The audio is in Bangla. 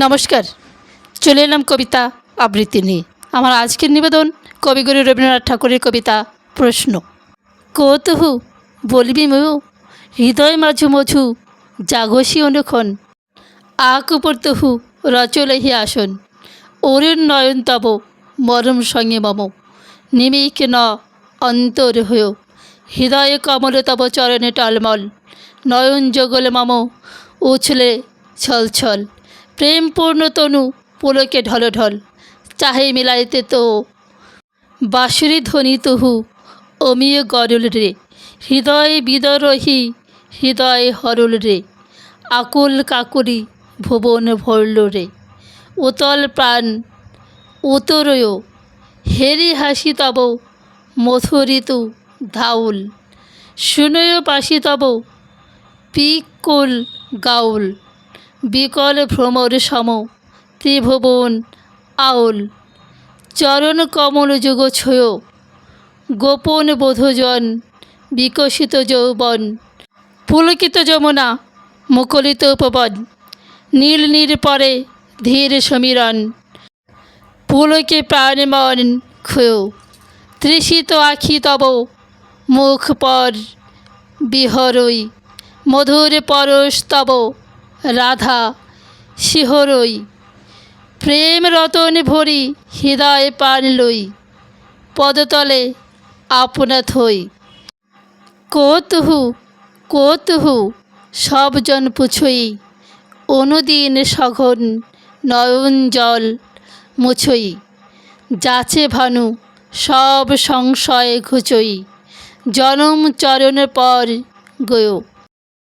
নমস্কার, চলে এলাম কবিতা আবৃত্তি নিয়ে। আমার আজকের নিবেদন কবিগুরু রবীন্দ্রনাথ ঠাকুরের কবিতা প্রশ্ন। কৌতূহু বলবি ময়ূ, হৃদয় মাঝু মঝু জাগসী অনুক্ষণ, আক উপরতহু রচলহি আসন, অরুণ নয়ন তব মরম সঙ্গে মম, নিমিক ন অন্তর হয়েও, হৃদয় কমল তব চরণে টলমল, নয়ন যুগল মম উছলে ছল ছল, প্রেম পূর্ণ তনু পুলকে ঢল ঢল, চাহে মিলাইতে তো বাঁশুরি ধ্বনি তহু অমিয় গরল রে, হৃদয় বিদরহি হৃদয় হরল রে, আকুল কাকুরি ভুবন ভরল রে, উতল প্রাণ উতরয়, হেরি হাসি তব মধুরিতু ধাউল, শুনয় পাশি তব পিকুল গাউল, বিকল ভ্রমর সম ত্রিভুবন আউল, চরণ কমল যুগ ছয়, গোপন বোধজন বিকশিত যৌবন, পুলকিত যমুনা মুকলিত উপবন, নীল নীল পরে ধীর সমীরণ, পুলকে প্রাণ মন ক্ষয়, তৃষিত আখি তব মুখ পর বিহরই, মধুর পরশ তব রাধা শিহরই, প্রেম রতন ভরি হৃদয় প্রাণ লই, পদতলে আপনা থই। কৌতূহু কৌতূহু সবজন পুছই, অনুদিন সঘন নয়ন জল মুছই, যাচে ভানু সব সংশয় ঘুচই, জনম চরণ পর গয়।